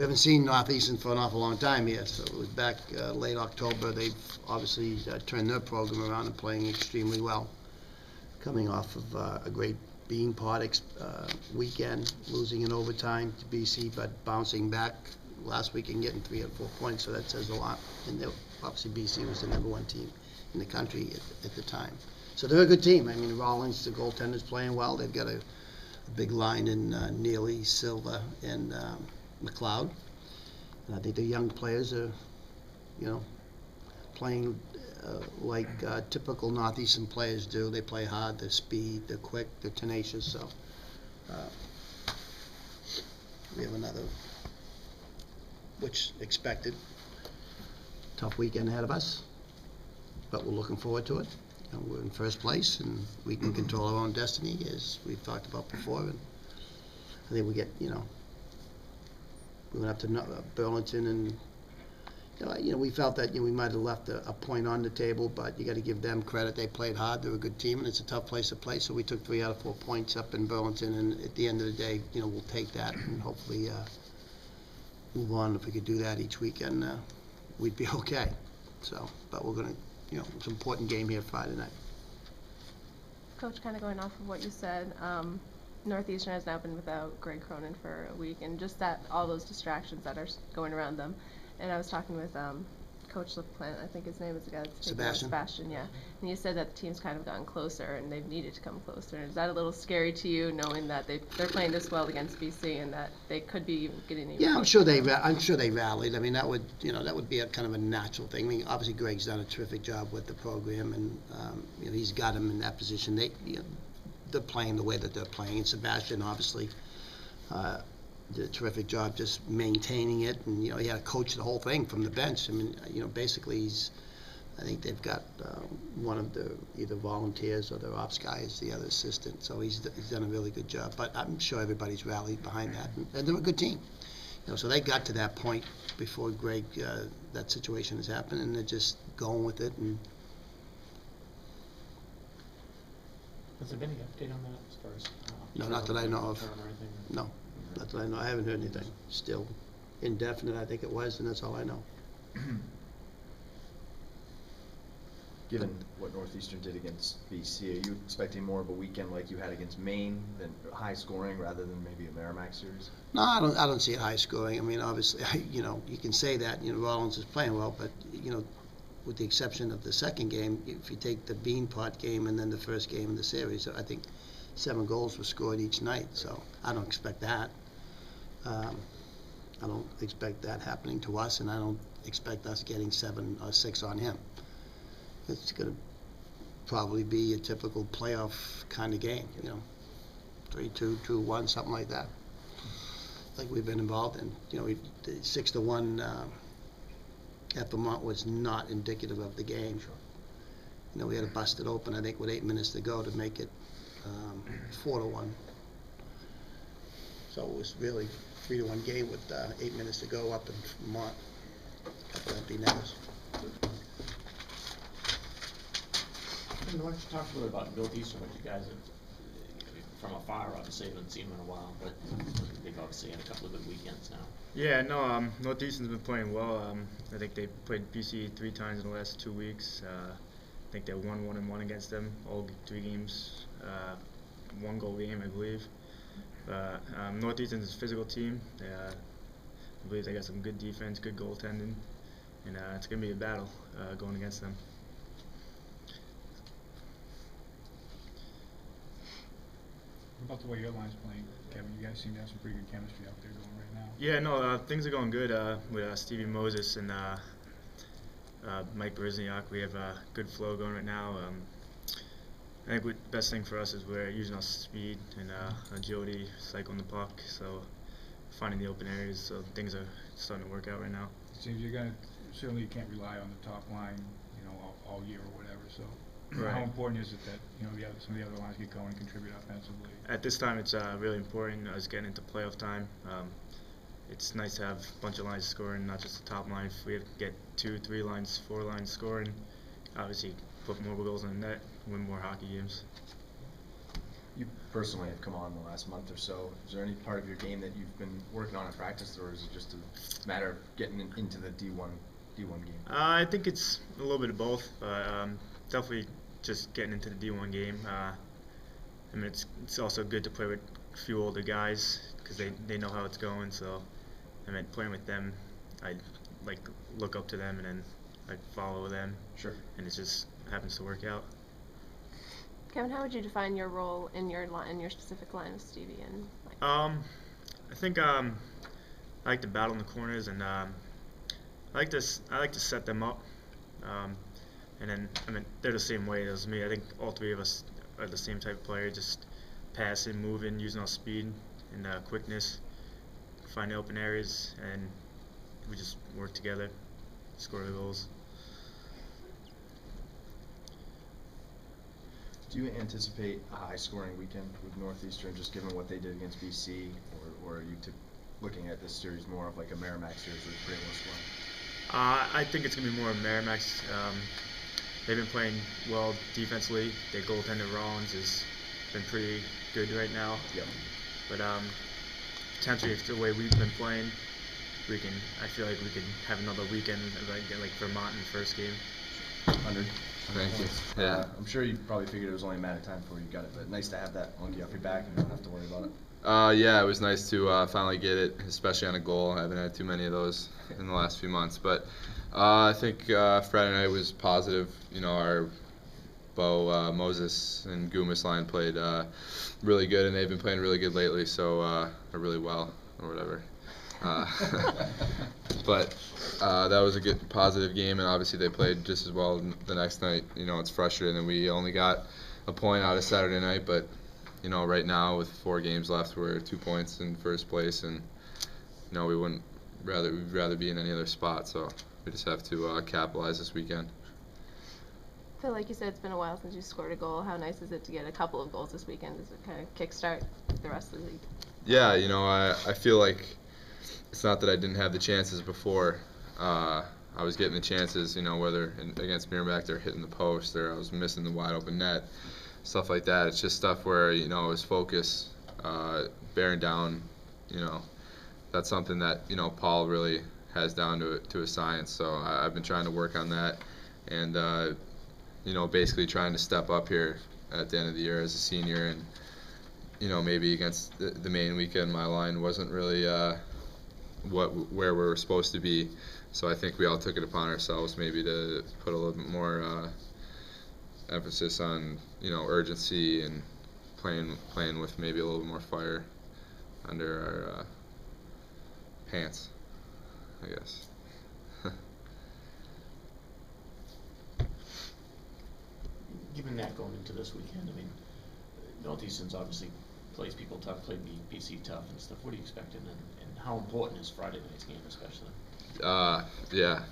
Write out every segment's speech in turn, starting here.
We haven't seen Northeastern for an awful long time here, so it was back late October. They've obviously turned their program around and playing extremely well, coming off of a great being part weekend, losing in overtime to BC, but bouncing back last week and getting 3 or 4 points, so that says a lot. And obviously BC was the #1 team in the country at the time. So they're a good team. I mean, Rollins, the goaltender's playing well. They've got a big line in Neely, Silva, and McLeod. And I think the young players are, playing like typical Northeastern players do. They play hard, they're speed, they're quick, they're tenacious. So we have another, which expected, tough weekend ahead of us, but we're looking forward to it. And we're in first place, and we can control our own destiny, as we've talked about before. And I think we get, we went up to Burlington, and we felt that we might have left a point on the table, but you got to give them credit. They played hard. They're a good team, and it's a tough place to play. So we took 3 out of 4 points up in Burlington, and at the end of the day, we'll take that and hopefully move on. If we could do that each weekend, we'd be okay. So, but we're gonna, it's an important game here Friday night. Coach, kind of going off of what you said, Northeastern has now been without Greg Cronin for a week, and just all those distractions that are going around them. And I was talking with Coach LaPlante, I think his name is the guy that's Sebastian, yeah. And he said that the team's kind of gotten closer, and they've needed to come closer. Is that a little scary to you, knowing that they're playing this well against BC, and that they could be getting even? Yeah, I'm sure they rallied. I mean, that would be a kind of a natural thing. I mean, obviously Greg's done a terrific job with the program, and he's got them in that position. They're playing the way that they're playing, and Sebastian obviously did a terrific job just maintaining it, and he had to coach the whole thing from the bench. I mean, basically I think they've got one of the either volunteers or their ops guy is the other assistant, so he's done a really good job. But I'm sure everybody's rallied behind that, and they're a good team. So they got to that point before Greg, that situation has happened, and they're just going with it. And has there been any update on that as far as? No, not that I know of. No, not that I know. I haven't heard anything. Still indefinite, I think it was, and that's all I know. Given what Northeastern did against BC, are you expecting more of a weekend like you had against Maine, than high scoring rather than maybe a Merrimack series? No, I don't see it high scoring. I mean, obviously, you can say that. Rollins is playing well, but with the exception of the second game, if you take the Beanpot game and then the first game in the series, I think 7 goals were scored each night. So I don't expect that. I don't expect that happening to us, and I don't expect us getting 7 or 6 on him. It's going to probably be a typical playoff kind of game, 3-2, 2-1, something like that. Like we've been involved in. The 6-1 at Vermont was not indicative of the game. Sure. We had to bust it open, I think, with 8 minutes to go to make it 4-1. So it was really 3-1 game with 8 minutes to go up in Vermont. Couple empty netters. Why don't you talk a little about Northeastern, what you guys have, from afar, obviously haven't seen them in a while, but they've obviously had a couple of good weekends now. Yeah, no, Northeastern's been playing well. I think they played BC 3 times in the last 2 weeks. I think they won 1-1 against them, all 3 games, 1 goal game, I believe. Northeastern's a physical team. I believe they got some good defense, good goaltending, and it's going to be a battle going against them. What about the way your line's playing, Kevin? You guys seem to have some pretty good chemistry out there going right now. Yeah, no, things are going good with Stevie Moses and Mike Berzniak. We have a good flow going right now. I think the best thing for us is we're using our speed and agility, cycling the puck, so finding the open areas. So things are starting to work out right now. It seems certainly you can't rely on the top line, all year or whatever. So. Right. How important is it that some of the other lines get going and contribute offensively? At this time, it's really important as getting into playoff time. It's nice to have a bunch of lines scoring, not just the top line. If we get 2, 3 lines, 4 lines scoring, obviously put more goals in the net, win more hockey games. You personally have come on the last month or so. Is there any part of your game that you've been working on in practice, or is it just a matter of getting into the D1 game? I think it's a little bit of both, but definitely just getting into the D1 game. I mean, it's also good to play with a few older guys because they know how it's going. So, I mean, playing with them, I like look up to them and then I follow them. Sure. And it just happens to work out. Kevin, how would you define your role in your specific line with Stevie? And I think I like to battle in the corners, and I like to set them up. And then I mean they're the same way as me. I think all three of us are the same type of player, just passing, moving, using our speed and quickness, find open areas, and we just work together, score the goals. Do you anticipate a high-scoring weekend with Northeastern, just given what they did against BC, or are you looking at this series more of like a Merrimack series with pretty low scoring? I think it's going to be more of Merrimack's. They've been playing well defensively. Their goaltender Rollins has been pretty good right now. Yep. But potentially, if the way we've been playing, I feel like we could have another weekend like Vermont in the first game. 100. Thank you. Yeah. I'm sure you probably figured it was only a matter of time before you got it, but nice to have that monkey off your back and not have to worry about it. Yeah, it was nice to finally get it, especially on a goal. I haven't had too many of those in the last few months. But I think Friday night was positive. You know, our Moses and Goumas line played really good, and they've been playing really good lately, so or really well, or whatever. But that was a good, positive game, and obviously they played just as well the next night. You know, it's frustrating that we only got a point out of Saturday night, but you know, right now with 4 games left, we're 2 points in first place, and you know, we'd rather be in any other spot. So we just have to capitalize this weekend. Phil, like you said, it's been a while since you scored a goal. How nice is it to get a couple of goals this weekend? Does it kind of kickstart the rest of the league? Yeah, you know, I feel like it's not that I didn't have the chances before. I was getting the chances, you know, whether against Merrimack they're hitting the post or I was missing the wide open net, stuff like that. It's just stuff where, you know, it was focus, bearing down, you know. That's something that, you know, Paul really has down to a science. So I've been trying to work on that, and you know, basically trying to step up here at the end of the year as a senior. And you know, maybe against the main weekend, my line wasn't really where we were supposed to be. So I think we all took it upon ourselves maybe to put a little bit more emphasis on, you know, urgency and playing with maybe a little bit more fire under our pants, I guess. Given that going into this weekend, I mean, Northeastern's obviously plays people tough, played BC tough and stuff. What are you expecting, and how important is Friday night's game especially? Yeah.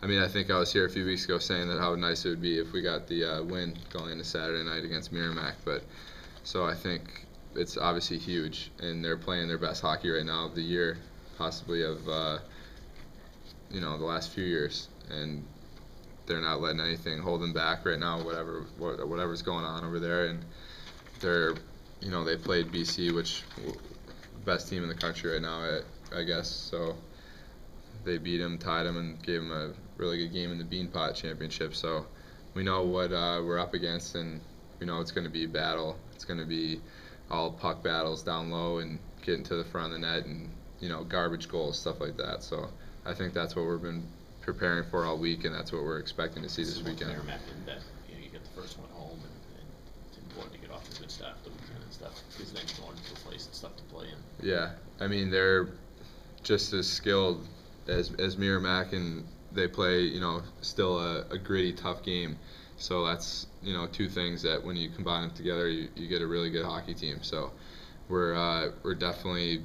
I mean, I think I was here a few weeks ago saying that how nice it would be if we got the win going into Saturday night against Merrimack. But so I think it's obviously huge, and they're playing their best hockey right now of the year, possibly of you know, the last few years, and they're not letting anything hold them back right now. Whatever's going on over there, and they're, you know, they played BC, which best team in the country right now, I guess. So they beat them, tied them, and gave them a really good game in the Beanpot Championship. So we know what we're up against, and we know it's going to be a battle. It's going to be all puck battles down low and getting to the front of the net, and you know, garbage goals, stuff like that. So I think that's what we've been preparing for all week, and that's what we're expecting to see this weekend. Merrimack, and that, you know, you get the first one home, and it's important to get off to a good start for the weekend and stuff, because then you're going to a place and stuff to play in. Yeah, I mean, they're just as skilled as Merrimack, and they play, you know, still a gritty, tough game. So that's, you know, two things that when you combine them together, you get a really good hockey team. So we're definitely,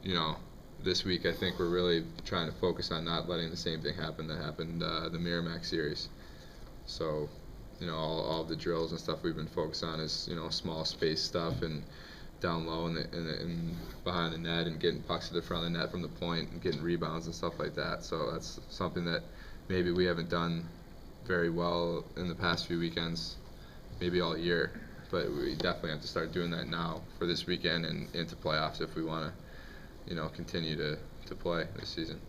you know, this week I think we're really trying to focus on not letting the same thing happen that happened the Merrimack series. So, you know, all of the drills and stuff we've been focused on is, you know, small space stuff and down low and behind the net and getting pucks to the front of the net from the point and getting rebounds and stuff like that. So that's something that maybe we haven't done very well in the past few weekends, maybe all year. but we definitely have to start doing that now for this weekend and into playoffs if we want to, continue to play this season.